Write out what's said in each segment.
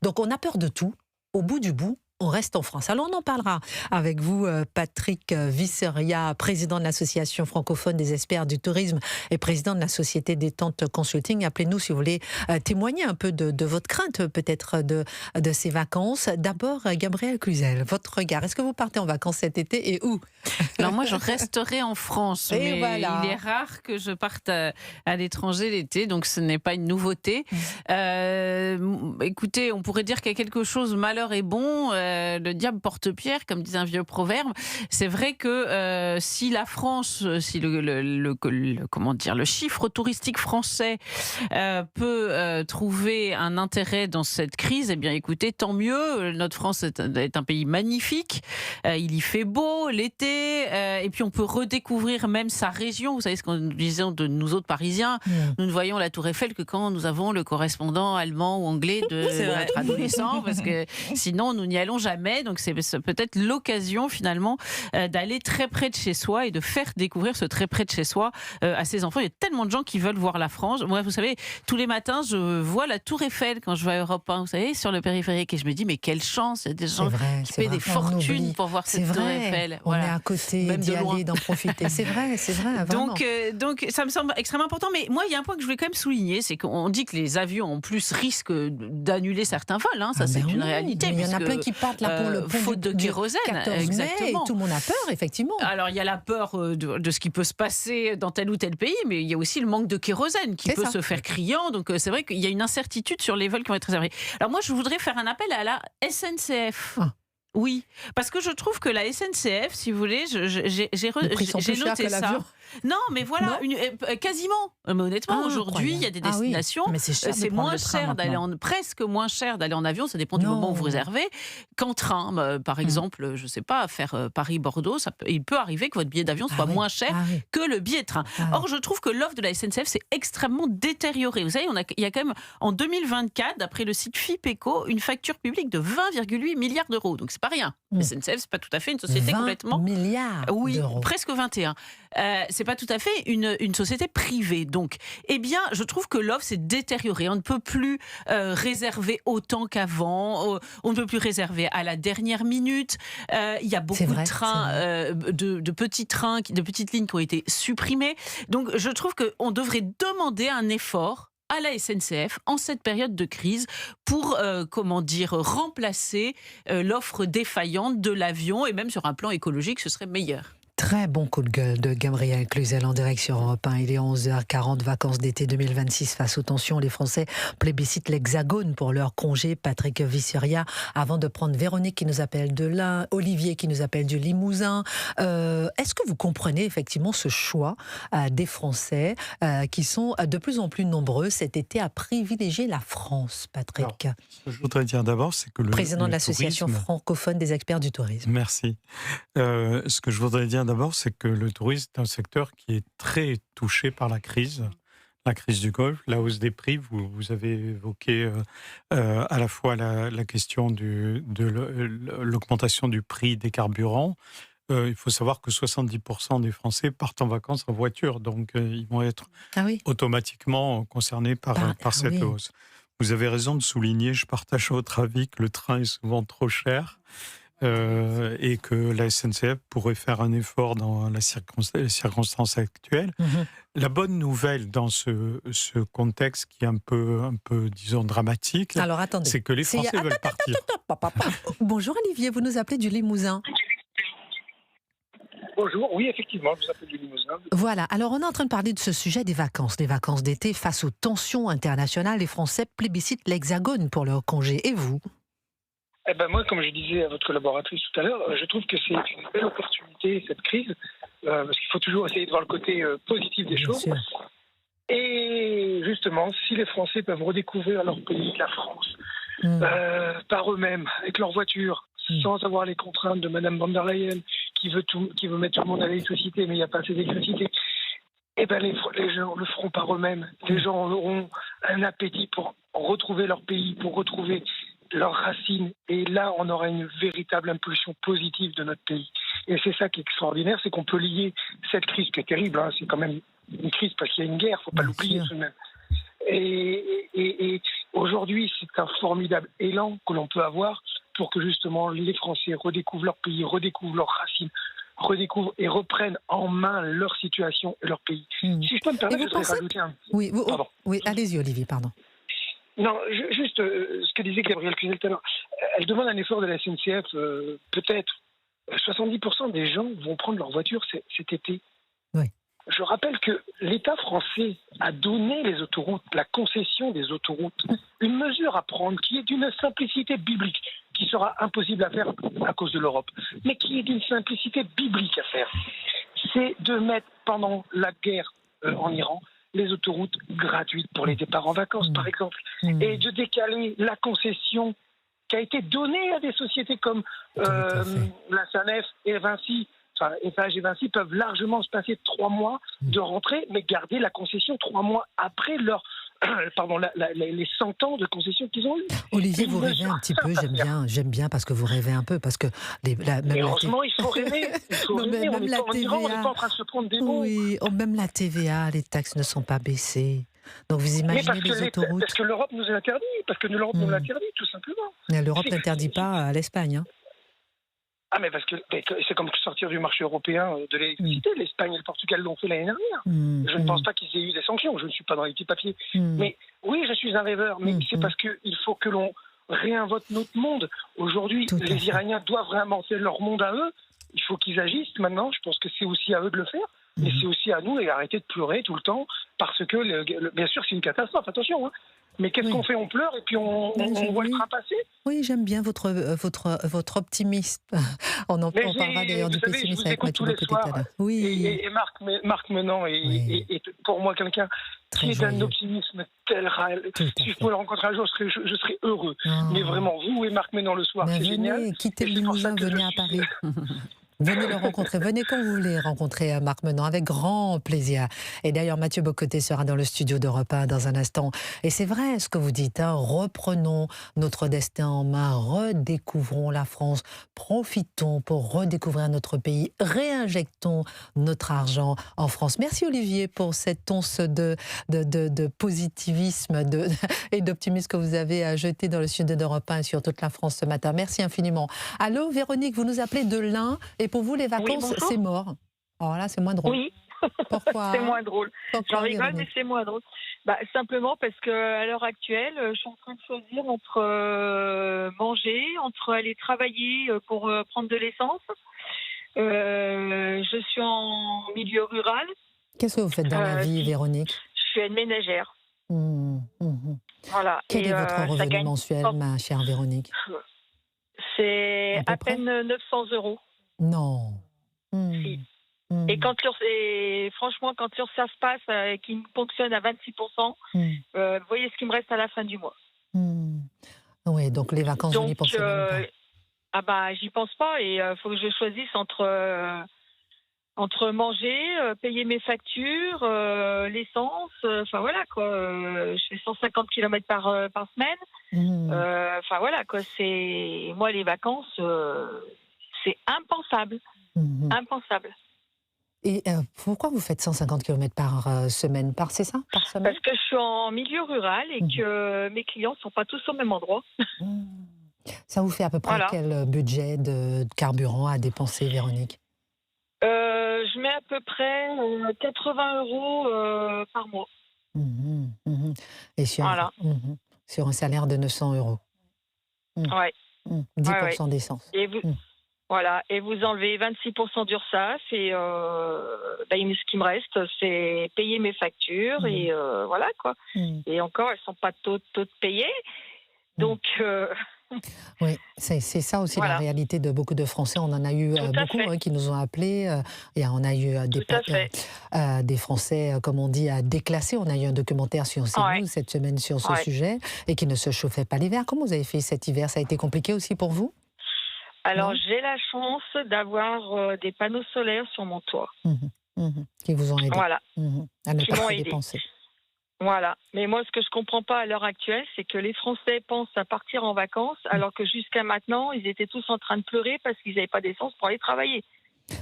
Donc on a peur de tout. Au bout du bout, on reste en France. Alors on en parlera avec vous, Patrick Visseria, président de l'association francophone des experts du tourisme et président de la société Détente Consulting. Appelez-nous si vous voulez témoigner un peu de votre crainte peut-être de ces vacances. D'abord, Gabrielle Cluzel, votre regard. Est-ce que vous partez en vacances cet été et où? Alors moi, je resterai en France, Et mais voilà. il est rare que je parte à l'étranger l'été, donc ce n'est pas une nouveauté. Écoutez, on pourrait dire qu'il y a quelque chose, malheur est bon, le diable porte pierre, comme disait un vieux proverbe. C'est vrai que si la France, si le chiffre touristique français peut trouver un intérêt dans cette crise, eh bien écoutez, tant mieux. Notre France est un pays magnifique, il y fait beau l'été, et puis on peut redécouvrir même sa région. Vous savez ce que nous disons de nous autres Parisiens, nous ne voyons la Tour Eiffel que quand nous avons le correspondant allemand ou anglais de notre adolescent, parce que sinon nous n'y allons jamais. Donc c'est peut-être l'occasion finalement d'aller très près de chez soi et de faire découvrir ce très près de chez soi à ses enfants. Il y a tellement de gens qui veulent voir la France. Moi, vous savez, tous les matins, je vois la Tour Eiffel quand je vais à Europe 1, vous savez, sur le périphérique, et je me dis, mais quelle chance, il y a des gens qui paient des fortunes pour voir cette Tour Eiffel. On est à côté, même d'y de loin. aller, d'en profiter. C'est vrai, vraiment. Donc, ça me semble extrêmement important. Mais moi, il y a un point que je voulais quand même souligner, c'est qu'on dit que les avions, en plus, risquent d'annuler certains vols. Ça, c'est une réalité. Il y en a plein qui partent là pour le pont faute de kérosène. 14 mai, Exactement. et tout le monde a peur, effectivement. Alors, il y a la peur de ce qui peut se passer dans tel ou tel pays, mais il y a aussi le manque de kérosène qui peut se faire criant. Donc, c'est vrai qu'il y a une incertitude sur les vols qui vont être réservés. Alors, moi, je voudrais faire un appel à la SNCF. Oui, parce que je trouve que la SNCF, si vous voulez, j'ai noté ça. Non, mais voilà, quasiment. Mais honnêtement, aujourd'hui, il y a des destinations, c'est moins cher presque moins cher d'aller en avion, ça dépend du moment où vous réservez, qu'en train. Par exemple, je ne sais pas, faire Paris-Bordeaux, il peut arriver que votre billet d'avion soit moins cher que le billet de train. Or, je trouve que l'offre de la SNCF s'est extrêmement détériorée. Vous savez, il y a quand même, en 2024, d'après le site FIPECO, une facture publique de 20,8 milliards d'euros. Donc, c'est pas rien. La SNCF, c'est pas tout à fait une société 20 complètement... milliards d'euros. Presque 21. C'est pas tout à fait une société privée. Donc, eh bien, je trouve que l'offre s'est détériorée. On ne peut plus réserver autant qu'avant. On ne peut plus réserver à la dernière minute. Il y a beaucoup de trains, de petits trains, de petites lignes qui ont été supprimées. Donc, je trouve qu'on devrait demander un effort à la SNCF en cette période de crise pour, remplacer l'offre défaillante de l'avion, et même sur un plan écologique, ce serait meilleur. Très bon coup de gueule de Gabrielle Cluzel en direct sur Europe 1. Il est 11h40, vacances d'été 2026. Face aux tensions, les Français plébiscitent l'Hexagone pour leur congé. Patrick Visseria, avant de prendre Véronique qui nous appelle de l'Ain, Olivier qui nous appelle du Limousin. Est-ce que vous comprenez effectivement ce choix des Français qui sont de plus en plus nombreux cet été à privilégier la France, Patrick? Alors, ce que je voudrais dire d'abord, c'est que président de l'association francophone des experts du tourisme. Merci. Ce que je voudrais dire d'abord, c'est que le tourisme est un secteur qui est très touché par la crise du Golfe, la hausse des prix. Vous avez évoqué à la fois la question de l'augmentation du prix des carburants. Il faut savoir que 70% des Français partent en vacances en voiture, donc ils vont être automatiquement concernés par cette hausse. Vous avez raison de souligner, je partage votre avis, que le train est souvent trop cher. Et que la SNCF pourrait faire un effort dans les circonstances actuelles. La bonne nouvelle dans ce contexte qui est un peu disons, dramatique, c'est que les Français veulent partir. Bonjour Olivier, vous nous appelez du Limousin. Bonjour, oui, effectivement, je vous appelle du Limousin. Voilà, alors on est en train de parler de ce sujet des vacances d'été. Face aux tensions internationales, les Français plébiscitent l'Hexagone pour leur congé. Et vous ? Moi, comme je disais à votre collaboratrice tout à l'heure, je trouve que c'est une belle opportunité, cette crise, parce qu'il faut toujours essayer de voir le côté positif des choses. Sûr. Et justement, si les Français peuvent redécouvrir leur pays, la France, par eux-mêmes, avec leur voiture, sans avoir les contraintes de Madame von der Leyen, qui veut mettre tout le monde à l'électricité, mais il n'y a pas assez d'électricité, les gens le feront par eux-mêmes. Les gens auront un appétit pour retrouver leur pays, pour retrouver leurs racines, et là on aura une véritable impulsion positive de notre pays. Et c'est ça qui est extraordinaire, c'est qu'on peut lier cette crise qui est terrible, c'est quand même une crise parce qu'il y a une guerre, faut pas l'oublier tout de même. Et aujourd'hui, c'est un formidable élan que l'on peut avoir pour que justement les Français redécouvrent leur pays, redécouvrent leurs racines, redécouvrent et reprennent en main leur situation et leur pays. Si je peux me permettre, je voudrais rajouter un... Oui, oui, allez-y Olivier, pardon. Non, juste ce que disait Gabrielle Cluzel tout à l'heure. Elle demande un effort de la SNCF, peut-être. 70% des gens vont prendre leur voiture cet été. Oui. Je rappelle que l'État français a donné les autoroutes, la concession des autoroutes, une mesure à prendre qui est d'une simplicité biblique, qui sera impossible à faire à cause de l'Europe, mais qui est d'une simplicité biblique à faire. C'est de mettre pendant la guerre en Iran les autoroutes gratuites pour les départs en vacances, par exemple, et de décaler la concession qui a été donnée à des sociétés comme la SANEF et Vinci. Enfin, Eiffage et Vinci peuvent largement se passer 3 mois de rentrée, mais garder la concession 3 mois après leur, les 100 ans de concession qu'ils ont eu. Olivier, vous rêvez un petit peu, j'aime bien parce que vous rêvez un peu, parce que... heureusement, il faut rêver. On n'est pas en train de se prendre des mots. Oui, même la TVA, les taxes ne sont pas baissées. Donc vous imaginez les autoroutes... Parce que l'Europe nous l'interdit, tout simplement. Mais l'Europe n'interdit pas à l'Espagne, hein. Ah, mais parce que c'est comme sortir du marché européen de l'électricité. L'Espagne et le Portugal l'ont fait l'année dernière. Je ne pense pas qu'ils aient eu des sanctions. Je ne suis pas dans les petits papiers. Mais oui, je suis un rêveur. Mais c'est parce qu'il faut que l'on réinvente notre monde. Aujourd'hui, les Iraniens doivent réinventer leur monde à eux. Il faut qu'ils agissent maintenant. Je pense que c'est aussi à eux de le faire. Mais c'est aussi à nous et arrêter de pleurer tout le temps. Parce que, bien sûr, c'est une catastrophe. Attention, hein. Mais qu'est-ce qu'on fait? On pleure et puis on voit le train passer. Oui, j'aime bien votre optimisme. On parlera d'ailleurs du pessimisme avec Mathieu Bocoté tout à l'heure. Oui. Et Marc Menant est pour moi quelqu'un qui est d'un optimisme tel. Si je pouvais le rencontrer un jour, je serais heureux. Mais vraiment, vous et Marc Menant le soir, c'est génial. Quittez le Limousin, venez à Paris. Venez le rencontrer, venez quand vous voulez rencontrer Marc Menant, avec grand plaisir. Et d'ailleurs, Mathieu Bocoté sera dans le studio d'Europe 1 dans un instant. Et c'est vrai ce que vous dites, hein, reprenons notre destin en main, redécouvrons la France, profitons pour redécouvrir notre pays, réinjectons notre argent en France. Merci Olivier pour cette once de positivisme et d'optimisme que vous avez jeté dans le studio d'Europe 1 et sur toute la France ce matin. Merci infiniment. Allô Véronique, vous nous appelez de l'Ain et pour vous les vacances c'est mort. Alors là c'est moins drôle. Oui. Pourquoi? C'est moins drôle. J'en rigole, Véronique, mais c'est moins drôle. Simplement parce qu'à l'heure actuelle, je suis en train de choisir entre manger, entre aller travailler pour prendre de l'essence. Je suis en milieu rural. Qu'est-ce que vous faites dans la vie, Véronique? Je suis une ménagère. Voilà. Quel est votre revenu mensuel, ma chère Véronique? C'est à peine 900 €. Non. Si. Et franchement, quand l'URSSAF passe et qu'il fonctionne à 26%, vous voyez ce qui me reste à la fin du mois. Oui, donc les vacances, vous n'y pensez même pas. J'y pense pas et il faut que je choisisse entre manger, payer mes factures, l'essence, enfin voilà quoi. Je fais 150 km par semaine. Enfin voilà quoi. Moi les vacances, c'est impensable. Impensable. Et pourquoi vous faites 150 km par semaine? C'est ça, par semaine? Parce que je suis en milieu rural et que mes clients ne sont pas tous au même endroit. Ça vous fait à peu près quel budget de carburant à dépenser, Véronique? Je mets à peu près 80 € par mois. Et sur un salaire de 900 €. Ouais. 10% d'essence. Et vous, voilà, et vous enlevez 26% d'URSSAF et ce qui me reste, c'est payer mes factures et voilà quoi. Et encore, elles sont pas toutes payées, donc. Oui, c'est ça aussi la réalité de beaucoup de Français. On en a eu beaucoup qui nous ont appelés. Et on a eu des Français, comme on dit, déclassés. On a eu un documentaire sur CNews cette semaine sur ce sujet et qui ne se chauffaient pas l'hiver. Comment vous avez fait cet hiver? Ça a été compliqué aussi pour vous? Alors, j'ai la chance d'avoir des panneaux solaires sur mon toit. Qui vous ont aidé. Voilà. À ne pas trop dépenser. Voilà. Mais moi, ce que je comprends pas à l'heure actuelle, c'est que les Français pensent à partir en vacances, alors que jusqu'à maintenant, ils étaient tous en train de pleurer parce qu'ils n'avaient pas d'essence pour aller travailler.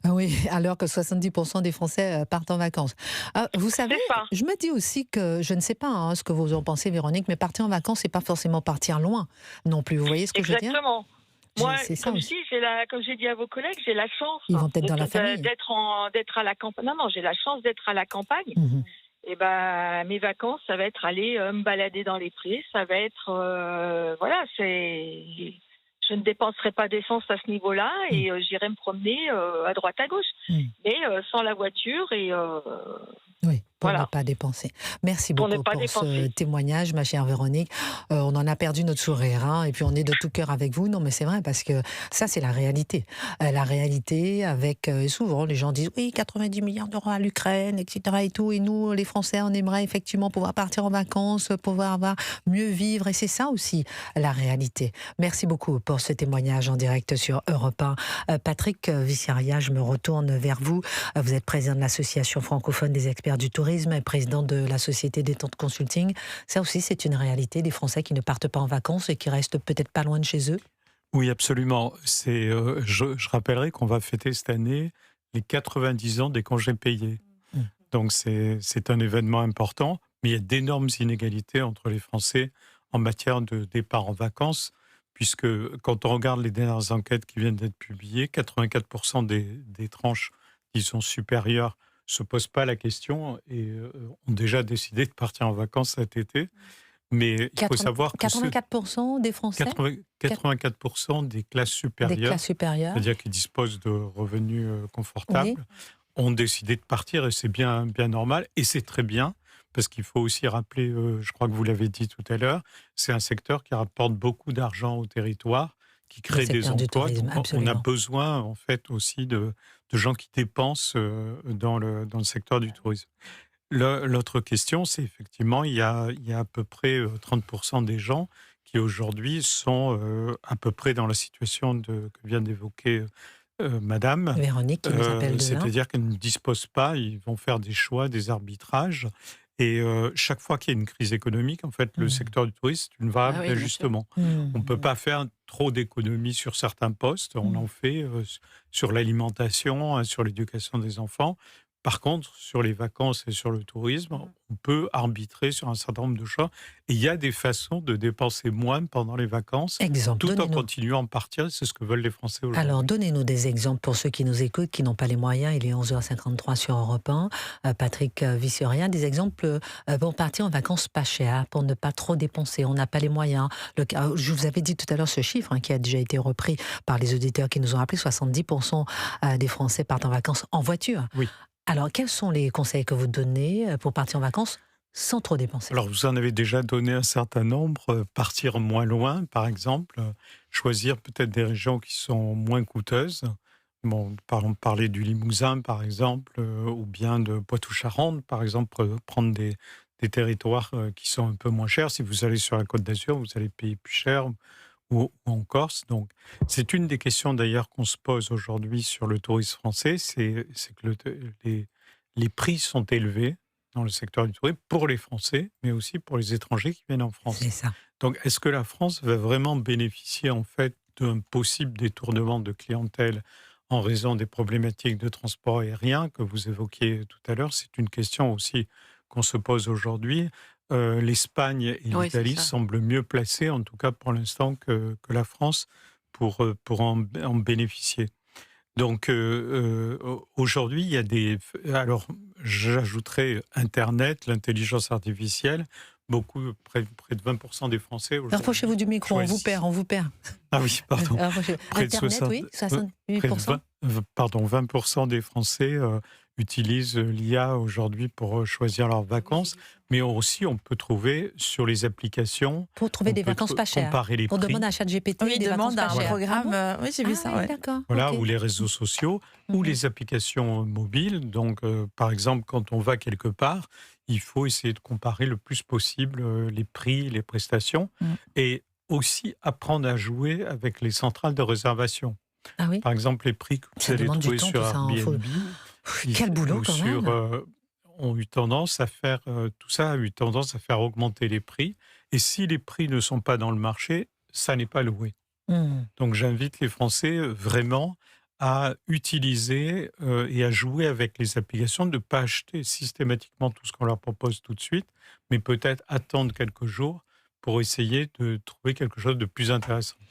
Ah oui, alors que 70% des Français partent en vacances. Ah, vous savez, C'est ça. je me dis aussi que, je ne sais pas hein, ce que vous en pensez, Véronique, mais partir en vacances, c'est pas forcément partir loin non plus. Vous voyez ce que je veux dire? Exactement. Moi, C'est ça comme je aussi. dis, comme j'ai dit à vos collègues, j'ai la chance Ils vont peut-être dans la famille. d'être à la campagne. Non, non, j'ai la chance d'être à la campagne. Mhm. Et ben, mes vacances, ça va être aller me balader dans les prés. Ça va être, voilà, je ne dépenserai pas d'essence à ce niveau-là et j'irai me promener à droite à gauche, Mm. mais sans la voiture et Oui, pour voilà. ne pas dépenser. Merci Pour ne beaucoup pas pour ce dépenser. témoignage, ma chère Véronique. On en a perdu notre sourire, hein, et puis on est de tout cœur avec vous. Non, mais c'est vrai, parce que ça, c'est la réalité. La réalité avec, souvent, les gens disent, oui, 90 milliards d'euros à l'Ukraine, etc. et tout, et nous, les Français, on aimerait effectivement pouvoir partir en vacances, pouvoir mieux vivre, et c'est ça aussi, la réalité. Merci beaucoup pour ce témoignage en direct sur Europe 1. Patrick Vissiaria, je me retourne vers vous. Vous êtes président de l'Association francophone des experts du tourisme et président de la société Détente Consulting. Ça aussi, c'est une réalité des Français qui ne partent pas en vacances et qui restent peut-être pas loin de chez eux. Oui, absolument. Je rappellerai qu'on va fêter cette année les 90 ans des congés payés. Mm. Donc c'est un événement important, mais il y a d'énormes inégalités entre les Français en matière de départ en vacances, puisque quand on regarde les dernières enquêtes qui viennent d'être publiées, 84% des tranches, disons, supérieures ne se posent pas la question et ont déjà décidé de partir en vacances cet été. Mais il faut savoir que 84% des Français 84% des classes des supérieures, classes supérieures. c'est-à-dire qui disposent de revenus confortables, Oui. ont décidé de partir et c'est bien, bien normal et c'est très bien parce qu'il faut aussi rappeler, je crois que vous l'avez dit tout à l'heure, c'est un secteur qui rapporte beaucoup d'argent au territoire, qui crée des secteur du emplois. tourisme, Donc on a absolument. besoin en fait aussi de gens qui dépensent dans le secteur du tourisme. L'autre question, c'est effectivement, il y a à peu près 30% des gens qui aujourd'hui sont à peu près dans la situation que vient d'évoquer Madame. Véronique qui nous appelle de là. C'est-à-dire qu'ils ne disposent pas, ils vont faire des choix, des arbitrages. Et chaque fois qu'il y a une crise économique, en fait, le secteur du tourisme, c'est une variable Ah oui, bien sûr. d'ajustement. Mm. On ne peut pas faire trop d'économies sur certains postes. On en fait sur l'alimentation, sur l'éducation des enfants. Par contre, sur les vacances et sur le tourisme, on peut arbitrer sur un certain nombre de choix. Et il y a des façons de dépenser moins pendant les vacances, Exemple, tout en donnez-nous. continuant à partir. C'est ce que veulent les Français aujourd'hui. Alors, donnez-nous des exemples pour ceux qui nous écoutent, qui n'ont pas les moyens. Il est 11h53 sur Europe 1. Patrick Vissiaria, des exemples pour partir en vacances pas chères, pour ne pas trop dépenser. On n'a pas les moyens. Je vous avais dit tout à l'heure ce chiffre qui a déjà été repris par les auditeurs qui nous ont rappelé, 70% des Français partent en vacances en voiture. Oui. Alors, quels sont les conseils que vous donnez pour partir en vacances sans trop dépenser? Alors, vous en avez déjà donné un certain nombre. Partir moins loin, par exemple. Choisir peut-être des régions qui sont moins coûteuses. Bon, parler du Limousin, par exemple, ou bien de Poitou-Charentes, par exemple, prendre des territoires qui sont un peu moins chers. Si vous allez sur la Côte d'Azur, vous allez payer plus cher, ou en Corse. Donc, c'est une des questions d'ailleurs qu'on se pose aujourd'hui sur le tourisme français, c'est que les prix sont élevés dans le secteur du tourisme pour les Français, mais aussi pour les étrangers qui viennent en France. C'est ça. Donc, est-ce que la France va vraiment bénéficier en fait d'un possible détournement de clientèle en raison des problématiques de transport aérien que vous évoquiez tout à l'heure? C'est une question aussi qu'on se pose aujourd'hui. L'Espagne et Oui, l'Italie c'est ça. semblent mieux placées, en tout cas pour l'instant, que la France pour en bénéficier. Donc aujourd'hui, il y a des... Alors, j'ajouterais Internet, l'intelligence artificielle. Près de 20% des Français aujourd'hui... Rapprochez-vous du micro, on vous perd. Ah oui, pardon. Près de Internet, 60, oui, près de 68%. 20% des Français utilisent l'IA aujourd'hui pour choisir leurs vacances, mais aussi on peut trouver sur les applications... Pour trouver on des peut vacances pas chères. comparer les On prix. demande à ChatGPT Oui, il des vacances demande pas un chères. programme. Ah bon? Oui, j'ai vu ça. Ah oui, Ouais. d'accord. Voilà, ok. ou les réseaux sociaux, ou Mhm. les applications mobiles. Donc, par exemple, quand on va quelque part, il faut essayer de comparer le plus possible les prix, les prestations, et aussi apprendre à jouer avec les centrales de réservation. Ah oui. Par exemple, les prix que vous Ça allez demande du trouver temps, sur tout ça, hein, Airbnb, Quel boulot ou quand sur, même. ont eu tendance à faire, tout ça a eu tendance à faire augmenter les prix. Et si les prix ne sont pas dans le marché, ça n'est pas loué. Hmm. Donc j'invite les Français vraiment à utiliser et à jouer avec les applications, de ne pas acheter systématiquement tout ce qu'on leur propose tout de suite, mais peut-être attendre quelques jours pour essayer de trouver quelque chose de plus intéressant.